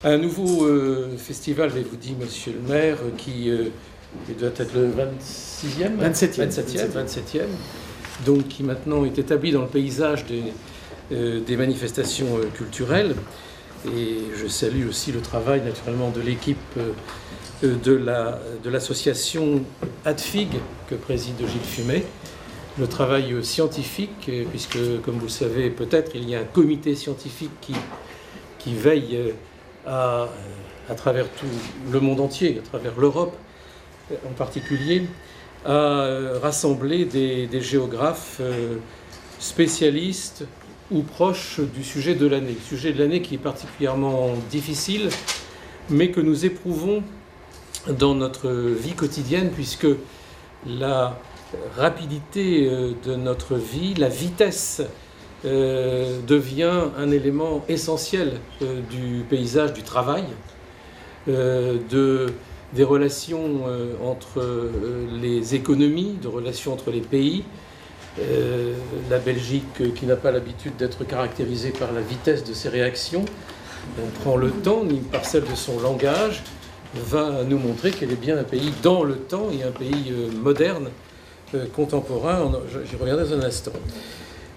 Un nouveau festival, je vous dis, monsieur le maire, qui doit être le 26e 27e, donc qui maintenant est établi dans le paysage des manifestations culturelles. Et je salue aussi le travail naturellement de l'équipe de l'association ADFIG que préside Gilles Fumet. Le travail scientifique, puisque comme vous le savez peut-être, il y a un comité scientifique qui veille à travers tout le monde entier, à travers l'Europe en particulier, à rassembler des géographes spécialistes ou proches du sujet de l'année. Le sujet de l'année qui est particulièrement difficile, mais que nous éprouvons dans notre vie quotidienne, puisque la rapidité de notre vie, la vitesse devient un élément essentiel du paysage du travail, des relations entre les économies, de relations entre les pays. La Belgique, qui n'a pas l'habitude d'être caractérisée par la vitesse de ses réactions, on prend le temps, ni par celle de son langage, va nous montrer qu'elle est bien un pays dans le temps et un pays moderne, contemporain. J'y reviendrai dans un instant.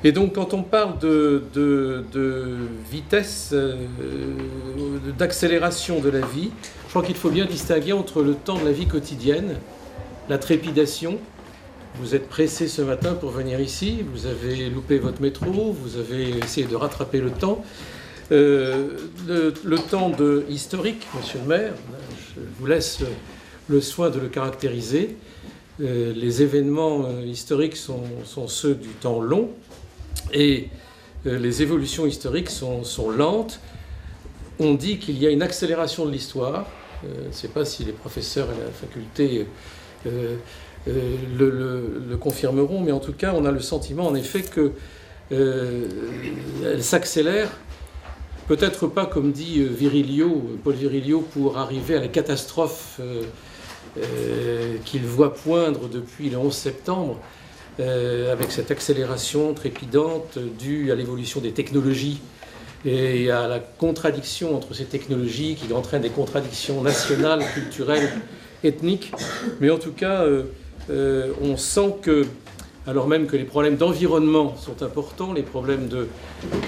Et donc, quand on parle de vitesse, d'accélération de la vie, je crois qu'il faut bien distinguer entre le temps de la vie quotidienne, la trépidation. Vous êtes pressé ce matin pour venir ici, vous avez loupé votre métro, vous avez essayé de rattraper le temps. Le temps historique, monsieur le maire, je vous laisse le soin de le caractériser. Les événements historiques sont ceux du temps long. Et les évolutions historiques sont lentes. On dit qu'il y a une accélération de l'histoire. Je ne sais pas si les professeurs à la faculté le confirmeront, mais en tout cas, on a le sentiment en effet qu'elle s'accélère. Peut-être pas, comme dit Paul Virilio, pour arriver à la catastrophe qu'il voit poindre depuis le 11 septembre, avec cette accélération trépidante due à l'évolution des technologies et à la contradiction entre ces technologies qui entraînent des contradictions nationales, culturelles, ethniques. Mais en tout cas, on sent que, alors même que les problèmes d'environnement sont importants, les problèmes de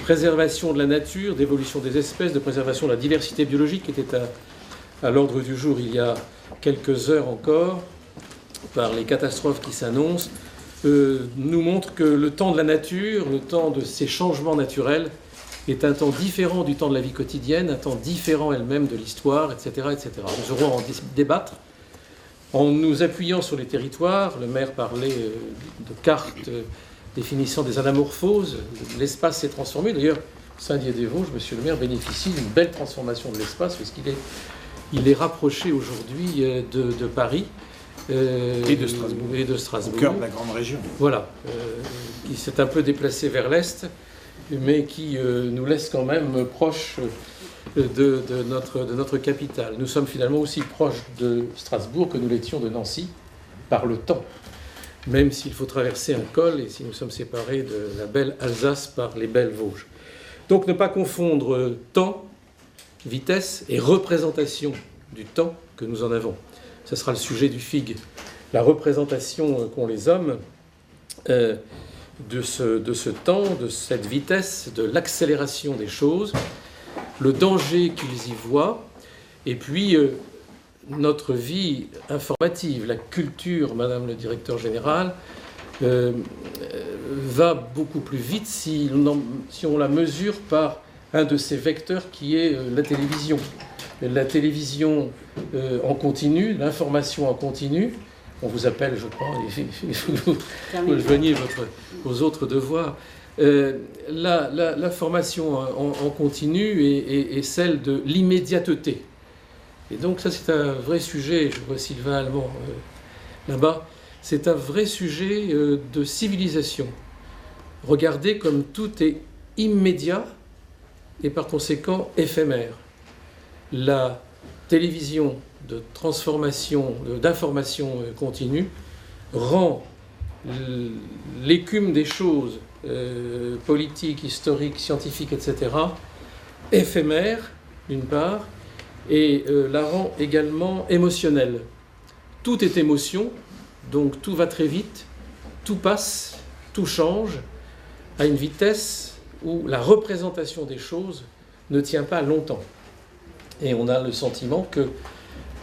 préservation de la nature, d'évolution des espèces, de préservation de la diversité biologique, qui était à l'ordre du jour il y a quelques heures encore, par les catastrophes qui s'annoncent, nous montre que le temps de la nature, le temps de ces changements naturels, est un temps différent du temps de la vie quotidienne, un temps différent elle-même de l'histoire, etc., etc. Nous aurons à en débattre en nous appuyant sur les territoires. Le maire parlait de cartes définissant des anamorphoses. L'espace s'est transformé. D'ailleurs, Saint-Dié-des-Vosges, monsieur le maire, bénéficie d'une belle transformation de l'espace, puisqu'il est rapproché aujourd'hui de Paris. Et de Strasbourg. Au cœur de la grande région. Voilà, qui s'est un peu déplacé vers l'est, mais qui nous laisse quand même proche de notre capitale. Nous sommes finalement aussi proches de Strasbourg que nous l'étions de Nancy, par le temps, même s'il faut traverser un col et si nous sommes séparés de la belle Alsace par les belles Vosges. Donc ne pas confondre temps, vitesse et représentation du temps que nous en avons. Ce sera le sujet du FIG, la représentation qu'ont les hommes de ce temps, de cette vitesse, de l'accélération des choses, le danger qu'ils y voient, et puis notre vie informative, la culture, Madame le directeur général, va beaucoup plus vite si on la mesure par un de ces vecteurs qui est la télévision. La télévision en continu, l'information en continu. On vous appelle, je crois, il faut que vous veniez aux autres devoirs. L'information en continu est celle de l'immédiateté. Et donc ça, c'est un vrai sujet. Je vois Sylvain Allemand là-bas. C'est un vrai sujet de civilisation. Regardez comme tout est immédiat et par conséquent éphémère. La télévision de transformation, d'information continue rend l'écume des choses politiques, historiques, scientifiques, etc., éphémère, d'une part, et la rend également émotionnelle. Tout est émotion, donc tout va très vite, tout passe, tout change, à une vitesse où la représentation des choses ne tient pas longtemps. Et on a le sentiment que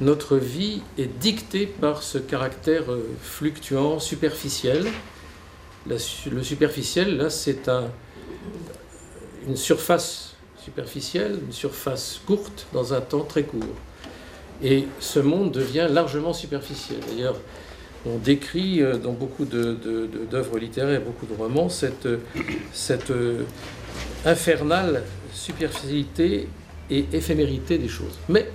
notre vie est dictée par ce caractère fluctuant, superficiel. Le superficiel, là, c'est une surface superficielle, une surface courte dans un temps très court. Et ce monde devient largement superficiel. D'ailleurs, on décrit dans beaucoup d'œuvres littéraires, beaucoup de romans, cette infernale superficialité et éphémérité des choses. Mais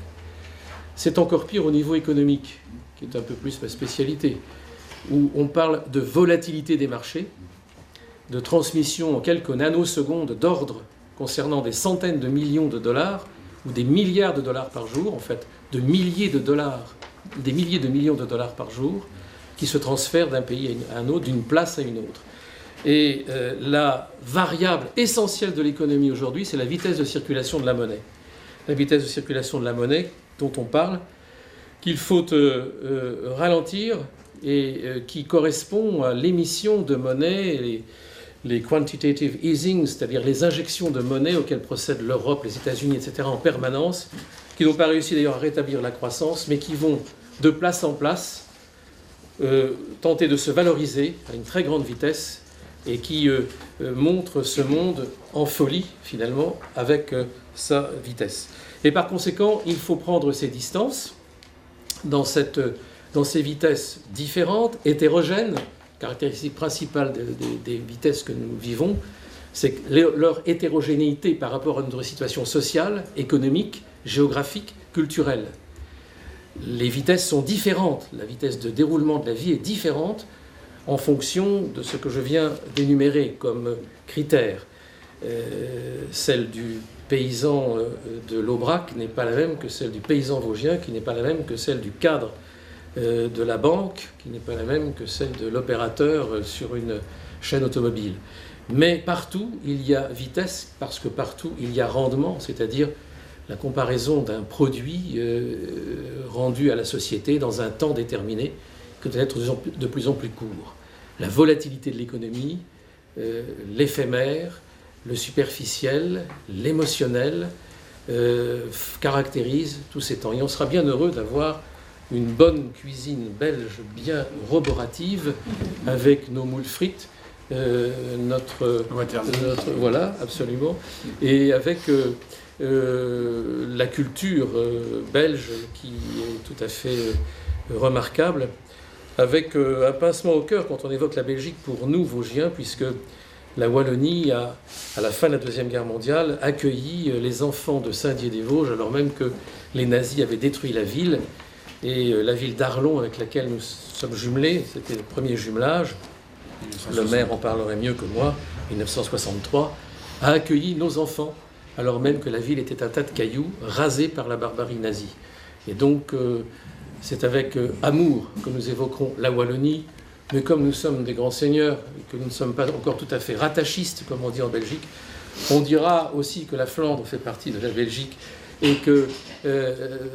c'est encore pire au niveau économique, qui est un peu plus ma spécialité, où on parle de volatilité des marchés, de transmission en quelques nanosecondes d'ordres concernant des centaines de millions de dollars, ou des milliards de dollars par jour, en fait, de milliers de dollars, des milliers de millions de dollars par jour, qui se transfèrent d'un pays à un autre, d'une place à une autre. Et la variable essentielle de l'économie aujourd'hui, c'est la vitesse de circulation de la monnaie. La vitesse de circulation de la monnaie dont on parle, qu'il faut ralentir et qui correspond à l'émission de monnaie, les quantitative easing, c'est-à-dire les injections de monnaie auxquelles procèdent l'Europe, les États-Unis, etc., en permanence, qui n'ont pas réussi d'ailleurs à rétablir la croissance, mais qui vont de place en place tenter de se valoriser à une très grande vitesse et qui montrent ce monde en folie, finalement, avec sa vitesse. Et par conséquent, il faut prendre ces distances dans ces vitesses différentes, hétérogènes. Caractéristique principale des vitesses que nous vivons, c'est que leur hétérogénéité par rapport à notre situation sociale, économique, géographique, culturelle. Les vitesses sont différentes. La vitesse de déroulement de la vie est différente en fonction de ce que je viens d'énumérer comme critères. Celle du paysan de l'Aubrac n'est pas la même que celle du paysan vosgien, qui n'est pas la même que celle du cadre de la banque, qui n'est pas la même que celle de l'opérateur sur une chaîne automobile. Mais partout, il y a vitesse, parce que partout, il y a rendement, c'est-à-dire la comparaison d'un produit rendu à la société dans un temps déterminé, qui doit être de plus en plus court. La volatilité de l'économie, l'éphémère, le superficiel, l'émotionnel caractérisent tous ces temps. Et on sera bien heureux d'avoir une bonne cuisine belge bien roborative avec nos moules frites, voilà, absolument, et avec la culture belge qui est tout à fait remarquable, avec un pincement au cœur quand on évoque la Belgique pour nous, Vosgiens, puisque la Wallonie a, à la fin de la Deuxième Guerre mondiale, accueilli les enfants de Saint-Dié-des-Vosges, alors même que les nazis avaient détruit la ville. Et la ville d'Arlon, avec laquelle nous sommes jumelés, c'était le premier jumelage, le maire en parlerait mieux que moi, 1963, a accueilli nos enfants, alors même que la ville était un tas de cailloux rasés par la barbarie nazie. Et donc, c'est avec amour que nous évoquerons la Wallonie, mais comme nous sommes des grands seigneurs, et que nous ne sommes pas encore tout à fait rattachistes, comme on dit en Belgique, on dira aussi que la Flandre fait partie de la Belgique, et que,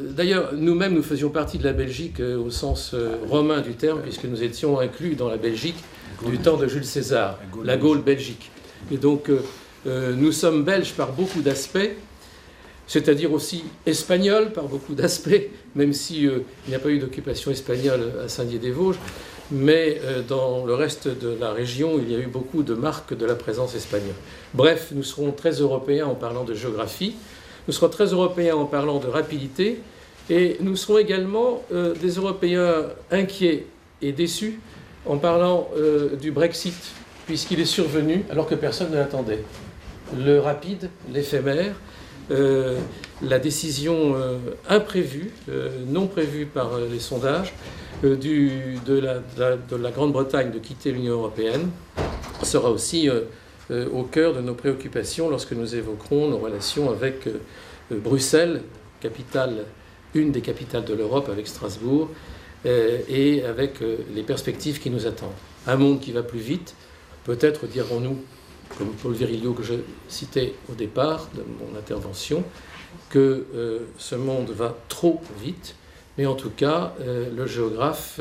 d'ailleurs, nous-mêmes, nous faisions partie de la Belgique au sens romain du terme, puisque nous étions inclus dans la Belgique du temps de Jules César, la Gaule belgique. Et donc, nous sommes belges par beaucoup d'aspects, c'est-à-dire aussi espagnols par beaucoup d'aspects, même s'il n'y a pas eu d'occupation espagnole à Saint-Dié-des-Vosges, mais dans le reste de la région, il y a eu beaucoup de marques de la présence espagnole. Bref, nous serons très européens en parlant de géographie, nous serons très européens en parlant de rapidité, et nous serons également des Européens inquiets et déçus en parlant du Brexit, puisqu'il est survenu alors que personne ne l'attendait. Le rapide, l'éphémère, la décision imprévue, non prévue par les sondages, de la Grande-Bretagne de quitter l'Union européenne sera aussi au cœur de nos préoccupations lorsque nous évoquerons nos relations avec Bruxelles, une des capitales de l'Europe avec Strasbourg, et avec les perspectives qui nous attendent. Un monde qui va plus vite, peut-être dirons-nous, comme Paul Virilio que je citais au départ de mon intervention, que ce monde va trop vite, mais en tout cas, le géographe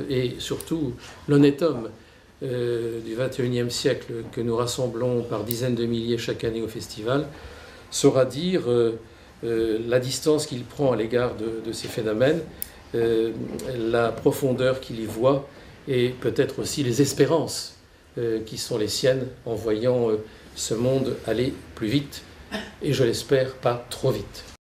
et surtout l'honnête homme du XXIe siècle que nous rassemblons par dizaines de milliers chaque année au festival saura dire la distance qu'il prend à l'égard de ces phénomènes, la profondeur qu'il y voit et peut-être aussi les espérances qui sont les siennes en voyant ce monde aller plus vite et je l'espère pas trop vite.